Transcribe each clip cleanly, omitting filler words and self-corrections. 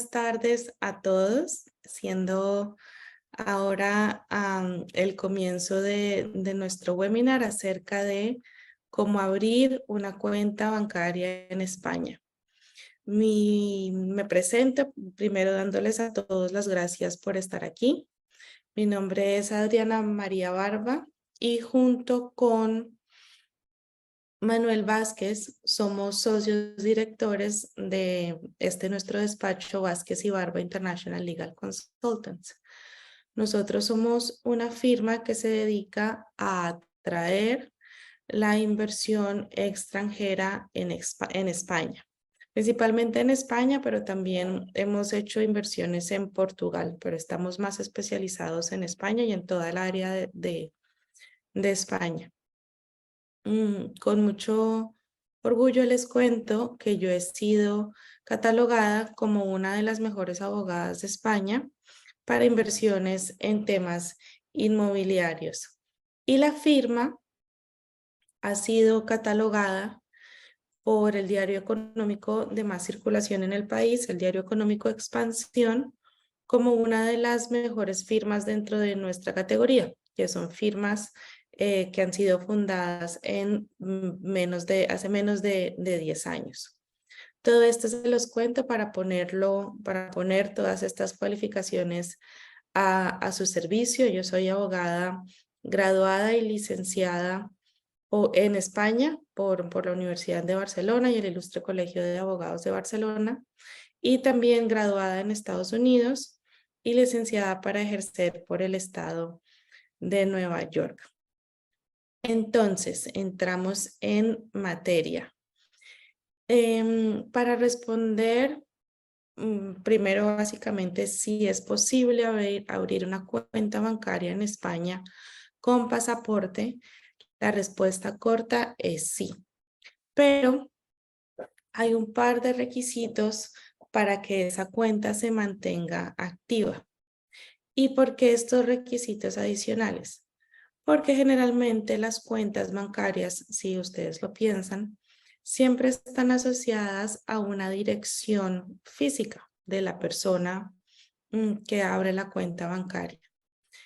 buenas tardes a todos, siendo ahora el comienzo de nuestro webinar acerca de cómo abrir una cuenta bancaria en España. Me presento primero dándoles a todos las gracias por estar aquí. Mi nombre es Adriana María Barba y junto con Manuel Vázquez, somos socios directores de nuestro despacho Vázquez y Barba International Legal Consultants. Nosotros somos una firma que se dedica a atraer la inversión extranjera en España, principalmente en España, pero también hemos hecho inversiones en Portugal, pero estamos más especializados en España y en toda el área de España. Con mucho orgullo les cuento que yo he sido catalogada como una de las mejores abogadas de España para inversiones en temas inmobiliarios. Y la firma ha sido catalogada por el diario económico de más circulación en el país, el diario económico Expansión, como una de las mejores firmas dentro de nuestra categoría, que son firmas que han sido fundadas en hace menos de 10 años. Todo esto se los cuento para poner todas estas cualificaciones a su servicio. Yo soy abogada graduada y licenciada en España por la Universidad de Barcelona y el Ilustre Colegio de Abogados de Barcelona, y también graduada en Estados Unidos y licenciada para ejercer por el estado de Nueva York. Entonces, entramos en materia. Para responder, primero básicamente si es posible abrir una cuenta bancaria en España con pasaporte, la respuesta corta es sí, pero hay un par de requisitos para que esa cuenta se mantenga activa. ¿Y por qué estos requisitos adicionales? Porque generalmente las cuentas bancarias, si ustedes lo piensan, siempre están asociadas a una dirección física de la persona que abre la cuenta bancaria.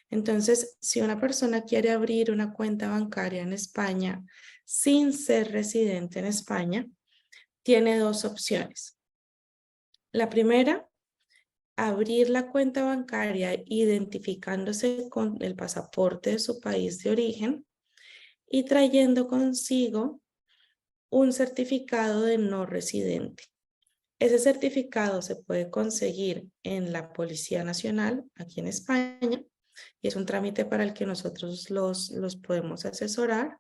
Entonces, si una persona quiere abrir una cuenta bancaria en España sin ser residente en España, tiene dos opciones. La primera, abrir la cuenta bancaria identificándose con el pasaporte de su país de origen y trayendo consigo un certificado de no residente. Ese certificado se puede conseguir en la Policía Nacional aquí en España y es un trámite para el que nosotros los podemos asesorar,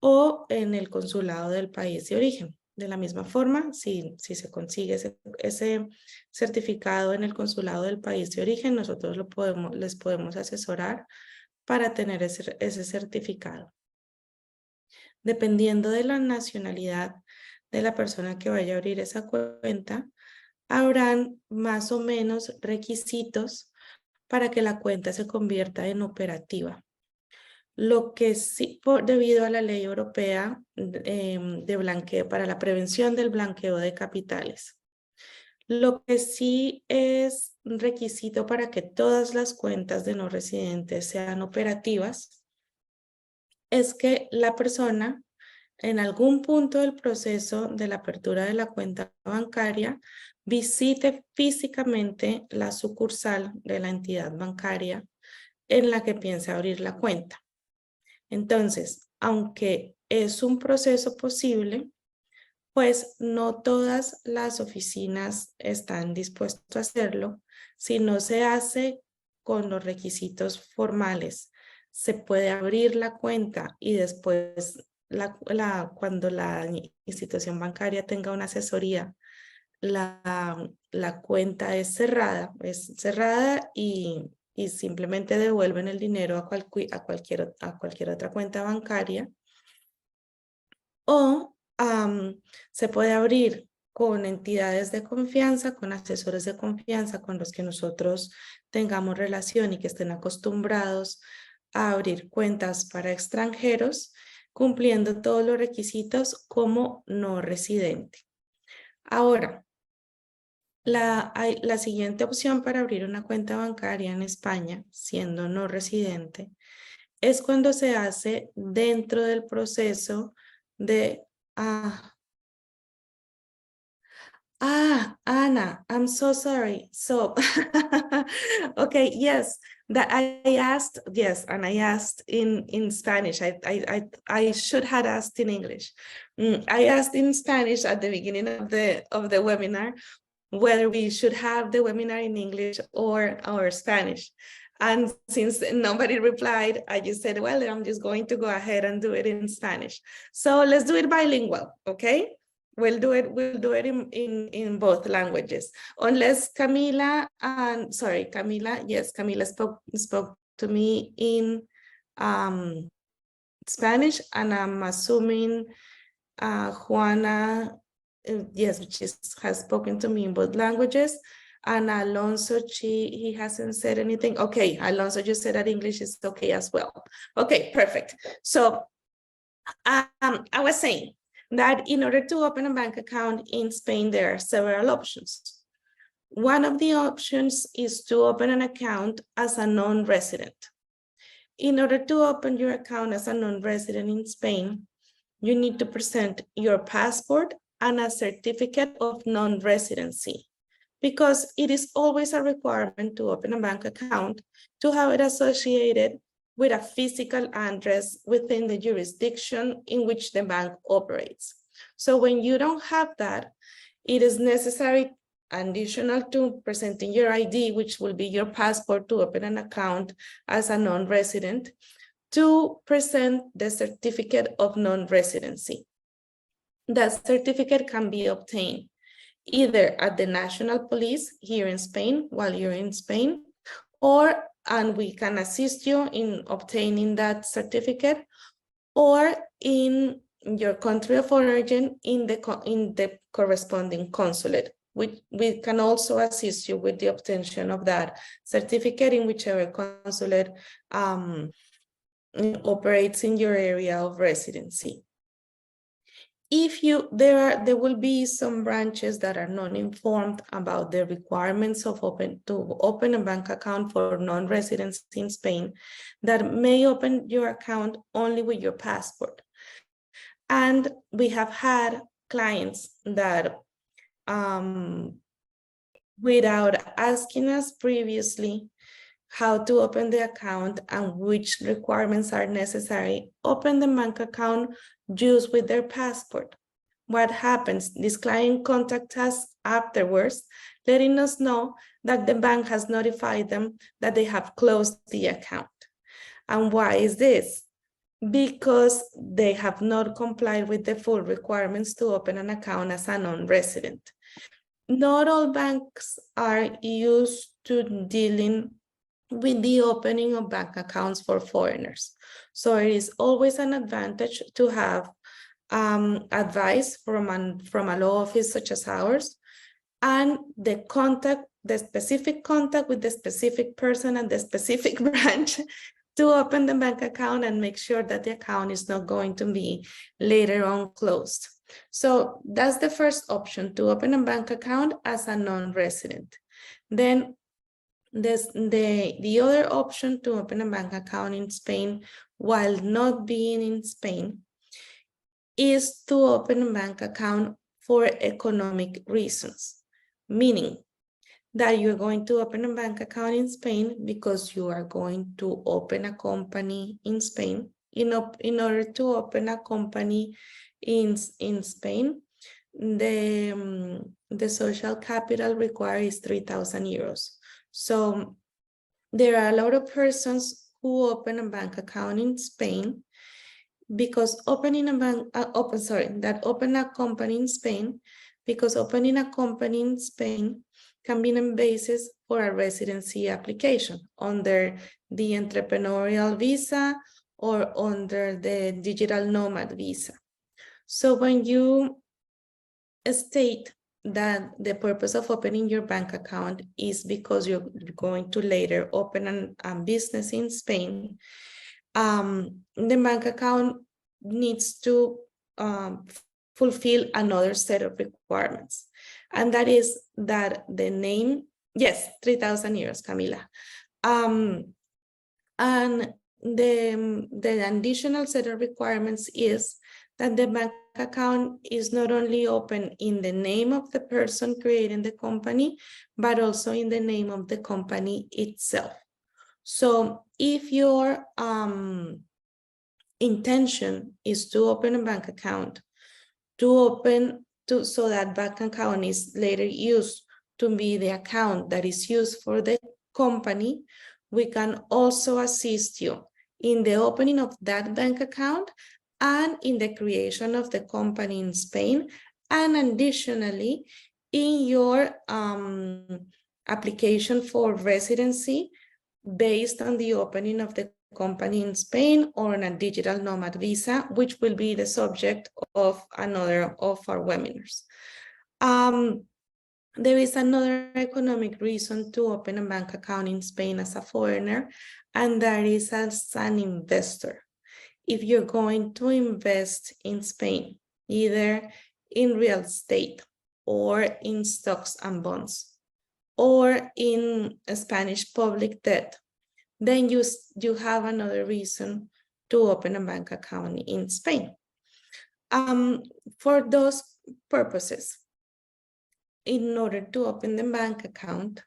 o en el consulado del país de origen. De la misma forma, si se consigue ese certificado en el consulado del país de origen, nosotros les podemos asesorar para tener ese certificado. Dependiendo de la nacionalidad de la persona que vaya a abrir esa cuenta, habrán más o menos requisitos para que la cuenta se convierta en operativa. Lo que sí, debido a la ley europea de blanqueo, para la prevención del blanqueo de capitales. Lo que sí es requisito para que todas las cuentas de no residentes sean operativas es que la persona en algún punto del proceso de la apertura de la cuenta bancaria visite físicamente la sucursal de la entidad bancaria en la que piensa abrir la cuenta. Entonces, aunque es un proceso posible, pues no todas las oficinas están dispuestas a hacerlo. Si no se hace con los requisitos formales, se puede abrir la cuenta y después, cuando la institución bancaria tenga una asesoría, la cuenta es cerrada y simplemente devuelven el dinero a cualquier otra cuenta bancaria. O se puede abrir con entidades de confianza, con asesores de confianza con los que nosotros tengamos relación y que estén acostumbrados a abrir cuentas para extranjeros, cumpliendo todos los requisitos como no residente. Ahora, La siguiente opción para abrir una cuenta bancaria en España, siendo no residente, es cuando se hace dentro del proceso de... Anna, I'm so sorry. So, okay, yes, that I asked, yes, and I asked in Spanish. I should have asked in English. I asked in Spanish at the beginning of the webinar whether we should have the webinar in English or Spanish. And since nobody replied, I just said, well, I'm just going to go ahead and do it in Spanish. So let's do it bilingual, okay? We'll do it in both languages. Unless Camila, sorry, Camila, yes, Camila spoke to me in Spanish, and I'm assuming Juana, yes, has spoken to me in both languages. And Alonso, he hasn't said anything. Okay, Alonso just said that English is okay as well. Okay, perfect. So I was saying that in order to open a bank account in Spain, there are several options. One of the options is to open an account as a non-resident. In order to open your account as a non-resident in Spain, you need to present your passport and a certificate of non-residency, because it is always a requirement to open a bank account to have it associated with a physical address within the jurisdiction in which the bank operates. So when you don't have that, it is necessary, additional to presenting your ID, which will be your passport to open an account as a non-resident, to present the certificate of non-residency. That certificate can be obtained either at the National Police here in Spain while you're in Spain, and we can assist you in obtaining that certificate, or in your country of origin in the corresponding consulate. We can also assist you with the obtention of that certificate in whichever consulate operates in your area of residency. If there will be some branches that are not informed about the requirements to open a bank account for non-residents in Spain, that may open your account only with your passport. And we have had clients that without asking us previously how to open the account and which requirements are necessary, open the bank account just with their passport. What happens? This client contacts us afterwards, letting us know that the bank has notified them that they have closed the account. And why is this? Because they have not complied with the full requirements to open an account as a non-resident. Not all banks are used to dealing with the opening of bank accounts for foreigners. So it is always an advantage to have advice from a law office such as ours, and the specific contact with the specific person and the specific branch to open the bank account and make sure that the account is not going to be later on closed. So that's the first option, to open a bank account as a non-resident. Then the other option to open a bank account in Spain while not being in Spain is to open a bank account for economic reasons, meaning that you're going to open a bank account in Spain because you are going to open a company in Spain. In order to open a company in Spain, the social capital required is 3,000 euros. So there are a lot of persons who open a bank account in Spain because open a company in Spain, because opening a company in Spain can be a basis for a residency application under the entrepreneurial visa or under the digital nomad visa. So when you state that the purpose of opening your bank account is because you're going to later open a business in Spain, the bank account needs to fulfill another set of requirements. And that is that the name, yes, 3,000 euros, Camila. And the additional set of requirements is that the bank account is not only open in the name of the person creating the company, but also in the name of the company itself. So if your intention is to open a bank account, so that bank account is later used to be the account that is used for the company, we can also assist you in the opening of that bank account and in the creation of the company in Spain, and additionally in your application for residency based on the opening of the company in Spain or on a digital nomad visa, which will be the subject of another of our webinars. There is another economic reason to open a bank account in Spain as a foreigner, and that is as an investor. If you're going to invest in Spain, either in real estate or in stocks and bonds, or in Spanish public debt, then you have another reason to open a bank account in Spain. For those purposes, in order to open the bank account,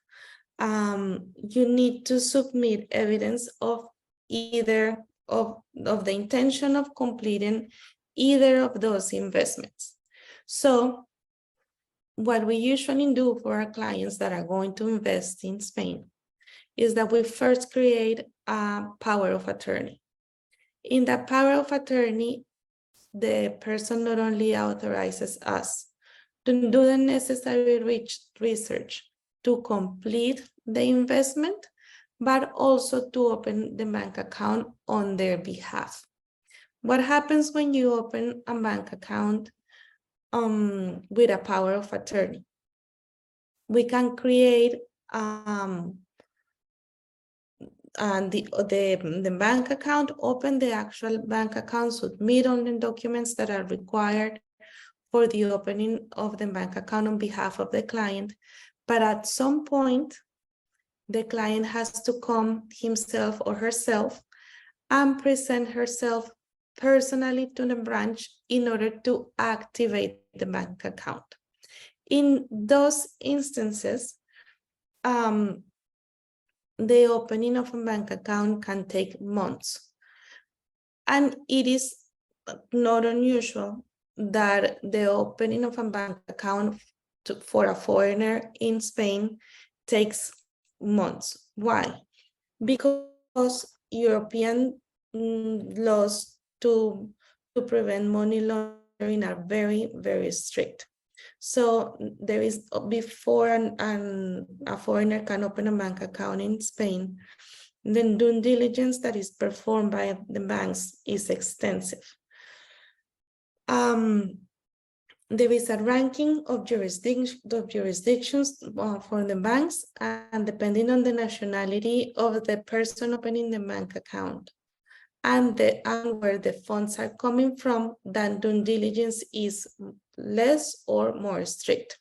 you need to submit evidence of either of the intention of completing either of those investments. So what we usually do for our clients that are going to invest in Spain is that we first create a power of attorney. In that power of attorney, the person not only authorizes us to do the necessary research to complete the investment, but also to open the bank account on their behalf. What happens when you open a bank account with a power of attorney? We can create the bank account, open the actual bank account, submit all the documents that are required for the opening of the bank account on behalf of the client. But at some point, the client has to come himself or herself and present herself personally to the branch in order to activate the bank account. In those instances, the opening of a bank account can take months. And it is not unusual that the opening of a bank account for a foreigner in Spain takes months. Why? Because European laws to prevent money laundering are very, very strict. So there is, before a foreigner can open a bank account in Spain, the due diligence that is performed by the banks is extensive. There is a ranking of jurisdictions for the banks, and depending on the nationality of the person opening the bank account and where the funds are coming from, then due diligence is less or more strict.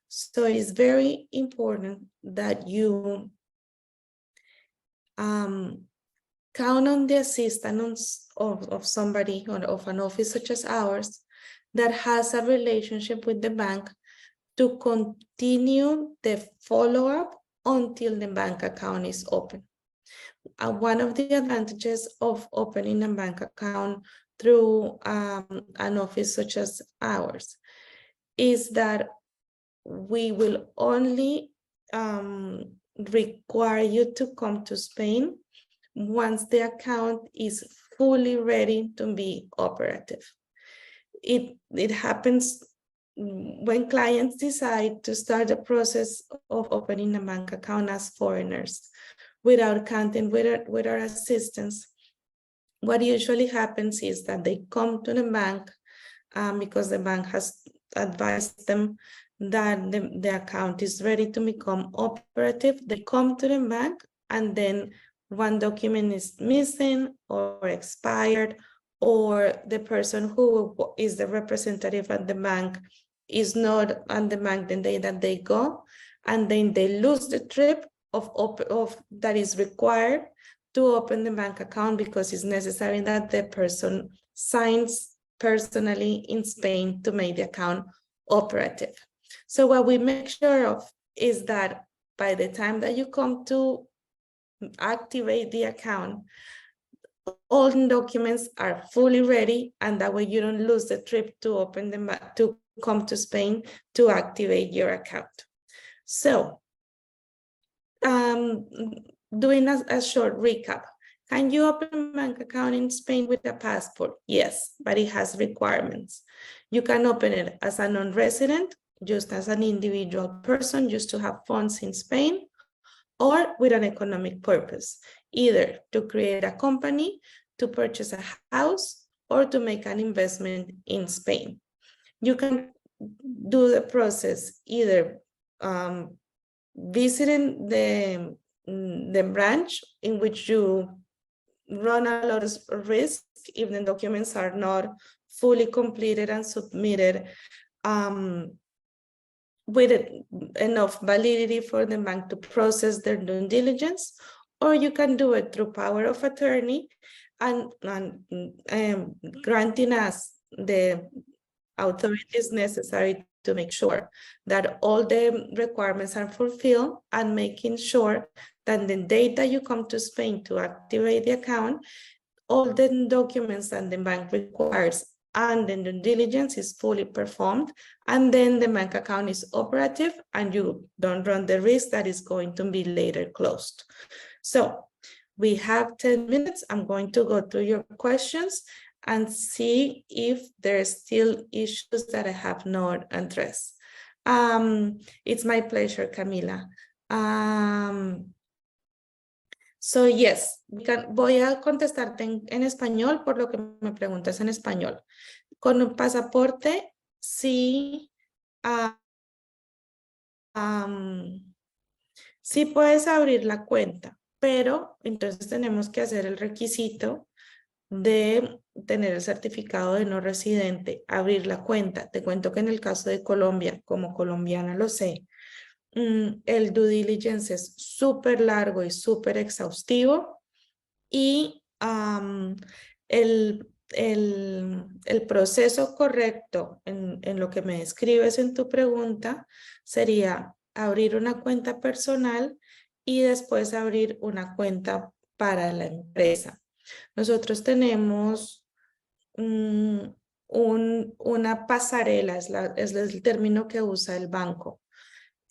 So it is very important that you count on the assistance of somebody or of an office such as ours that has a relationship with the bank to continue the follow-up until the bank account is open. One of the advantages of opening a bank account through an office such as ours is that we will only require you to come to Spain once the account is fully ready to be operative. It happens when clients decide to start the process of opening a bank account as foreigners without counting with our assistance. What usually happens is that they come to the bank because the bank has advised them that the account is ready to become operative. They come to the bank, and then one document is missing or expired, or the person who is the representative at the bank is not on the bank the day that they go, and then they lose the trip of that is required to open the bank account because it's necessary that the person signs personally in Spain to make the account operative. So what we make sure of is that by the time that you come to activate the account, all the documents are fully ready, and that way you don't lose the trip to open them to come to Spain to activate your account. So, doing a short recap. Can you open a bank account in Spain with a passport? Yes, but it has requirements. You can open it as a non-resident, just as an individual person, just to have funds in Spain, or with an economic purpose, either to create a company, to purchase a house, or to make an investment in Spain. You can do the process either visiting the branch, in which you run a lot of risk if the documents are not fully completed and submitted with enough validity for the bank to process their due diligence, or you can do it through power of attorney and granting us the authorities necessary to make sure that all the requirements are fulfilled, and making sure that the date that you come to Spain to activate the account, all the documents that the bank requires and the due diligence is fully performed, and then the bank account is operative and you don't run the risk that is going to be later closed. So we have 10 minutes. I'm going to go through your questions and see if there are still issues that I have not addressed. It's my pleasure, Camila. So yes, voy a contestarte en español por lo que me preguntas en español. Con un pasaporte, sí, sí puedes abrir la cuenta, pero entonces tenemos que hacer el requisito de tener el certificado de no residente, abrir la cuenta. Te cuento que en el caso de Colombia, como colombiana lo sé, el due diligence es súper largo y súper exhaustivo, y el proceso correcto en lo que me describes en tu pregunta sería abrir una cuenta personal y después abrir una cuenta para la empresa. Nosotros tenemos una pasarela, es el término que usa el banco,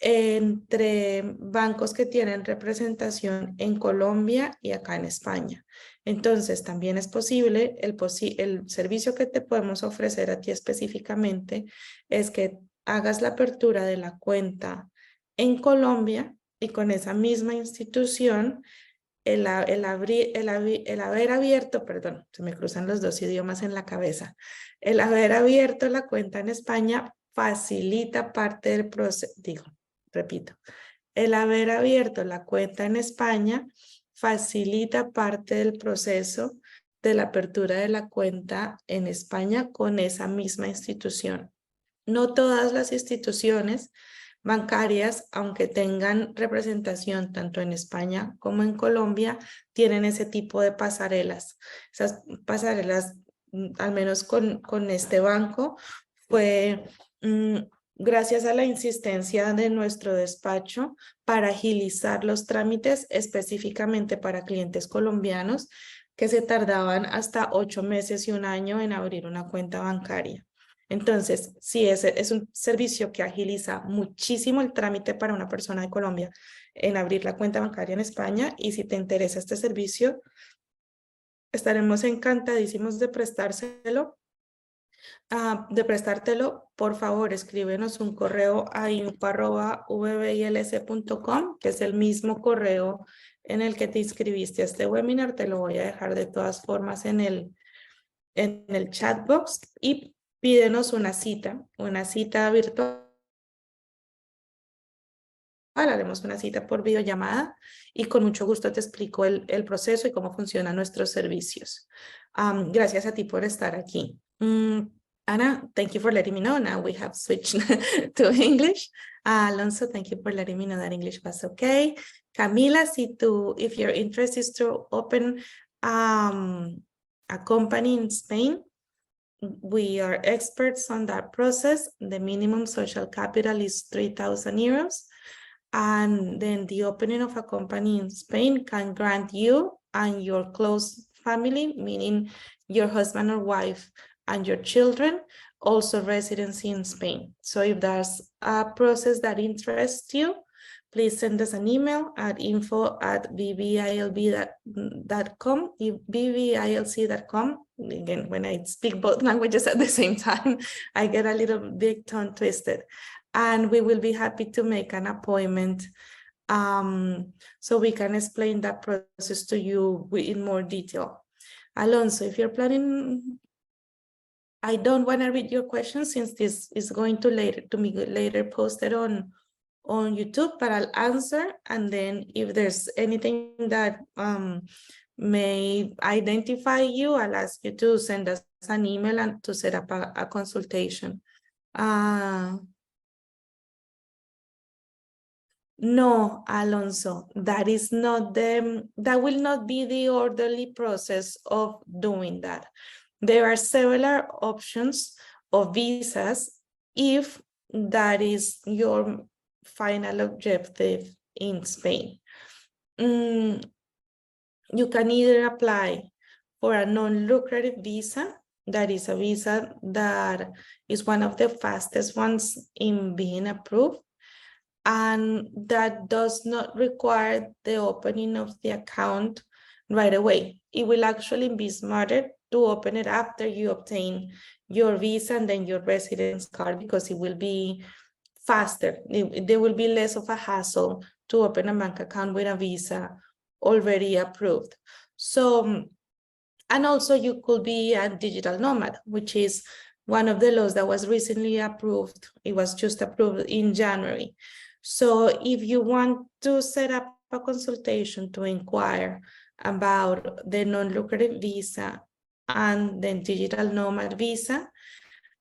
entre bancos que tienen representación en Colombia y acá en España. Entonces, también es posible, el servicio que te podemos ofrecer a ti específicamente es que hagas la apertura de la cuenta en Colombia, y con esa misma institución, el haber abierto, perdón, se me cruzan los dos idiomas en la cabeza, el haber abierto la cuenta en España facilita parte del proceso, repito, el haber abierto la cuenta en España facilita parte del proceso de la apertura de la cuenta en España con esa misma institución. No todas las instituciones bancarias, aunque tengan representación tanto en España como en Colombia, tienen ese tipo de pasarelas. Esas pasarelas, al menos con este banco, fue gracias a la insistencia de nuestro despacho para agilizar los trámites, específicamente para clientes colombianos que se tardaban hasta 8 meses y 1 año en abrir una cuenta bancaria. Entonces, sí, es un servicio que agiliza muchísimo el trámite para una persona de Colombia en abrir la cuenta bancaria en España, y si te interesa este servicio, estaremos encantadísimos de prestártelo. Por favor, escríbenos un correo a info@vbils.com, que es el mismo correo en el que te inscribiste a este webinar. Te lo voy a dejar de todas formas en el chat box, y pídenos una cita virtual. Haremos una cita por videollamada y con mucho gusto te explico el proceso y cómo funcionan nuestros servicios. Gracias a ti por estar aquí. Anna, thank you for letting me know. Now we have switched to English. Alonso, thank you for letting me know that English was okay. Camila, if your interest is to open a company in Spain, we are experts on that process. The minimum social capital is 3,000 euros. And then the opening of a company in Spain can grant you and your close family, meaning your husband or wife and your children, also residency in Spain. So if there's a process that interests you, please send us an email at info@bbilb.com, bbilc.com. Again, when I speak both languages at the same time, I get a little bit tongue twisted. And we will be happy to make an appointment so we can explain that process to you in more detail. Alonso, if you're planning, I don't want to read your questions since this is going to be later posted on YouTube, but I'll answer. And then if there's anything that may identify you, I'll ask you to send us an email and to set up a consultation. No, Alonso, that will not be the orderly process of doing that. There are several options of visas if that is your final objective in Spain. You can either apply for a non-lucrative visa, that is a visa that is one of the fastest ones in being approved, and that does not require the opening of the account right away. It will actually be smarter to open it after you obtain your visa and then your residence card, because it will be faster. There will be less of a hassle to open a bank account with a visa already approved. So, and also you could be a digital nomad, which is one of the laws that was recently approved. It was just approved in January. So if you want to set up a consultation to inquire about the non-lucrative visa and then digital nomad visa,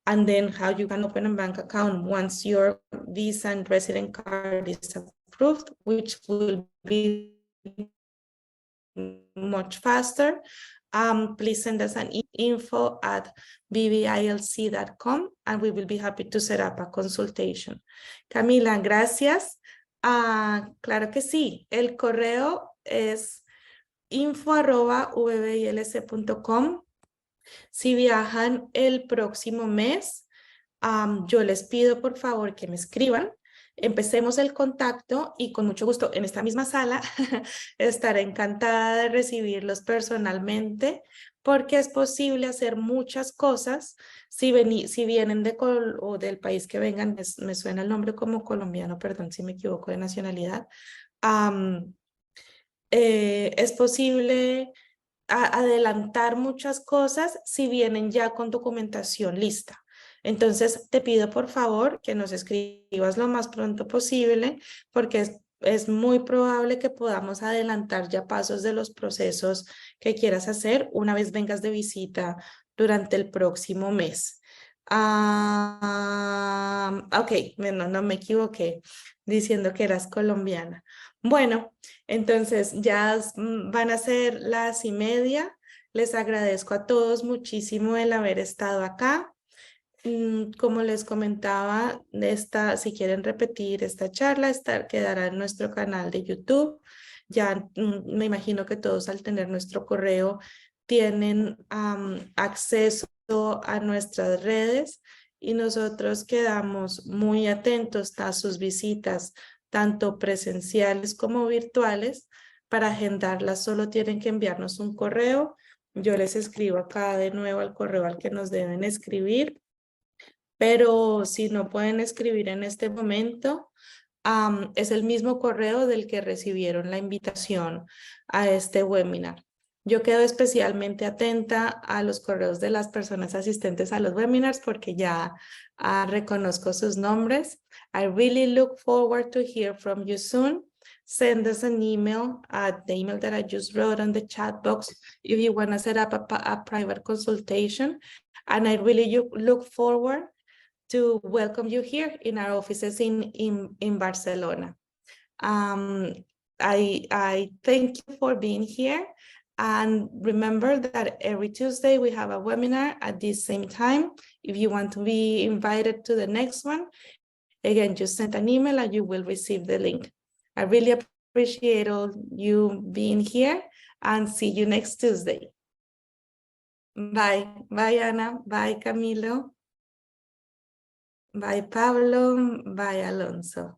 and then how you can open a bank account once your visa and resident card is approved, which will be much faster, please send us an info@bbilc.com and we will be happy to set up a consultation. Camila, gracias. Claro que sí. El correo es info@vbilc.com. Si viajan el próximo mes, yo les pido por favor que me escriban. Empecemos el contacto y con mucho gusto en esta misma sala estaré encantada de recibirlos personalmente, porque es posible hacer muchas cosas si vienen o del país que vengan. Me suena el nombre como colombiano, perdón si me equivoco de nacionalidad. Es posible adelantar muchas cosas si vienen ya con documentación lista. Entonces, te pido por favor que nos escribas lo más pronto posible, porque es muy probable que podamos adelantar ya pasos de los procesos que quieras hacer una vez vengas de visita durante el próximo mes. Ok, no me equivoqué diciendo que eras colombiana. Bueno, entonces ya van a ser las 1:30. Les agradezco a todos muchísimo el haber estado acá. Como les comentaba, si quieren repetir esta charla, quedará en nuestro canal de YouTube. Ya me imagino que todos al tener nuestro correo tienen acceso a nuestras redes y nosotros quedamos muy atentos a sus visitas, tanto presenciales como virtuales. Para agendarlas solo tienen que enviarnos un correo. Yo les escribo acá de nuevo al correo al que nos deben escribir. Pero si no pueden escribir en este momento, es el mismo correo del que recibieron la invitación a este webinar. Yo quedo especialmente atenta a los correos de las personas asistentes a los webinars porque ya reconozco sus nombres. I really look forward to hear from you soon. send us an email at the email that I just wrote on the chat box if you want to set up a private consultation. And I really look forward to welcome you here in our offices in Barcelona. I thank you for being here. And remember that every Tuesday we have a webinar at the same time. If you want to be invited to the next one, again, just send an email and you will receive the link. I really appreciate all you being here and see you next Tuesday. Bye. Bye, Ana. Bye, Camilo. Bye, Pablo. Bye, Alonso.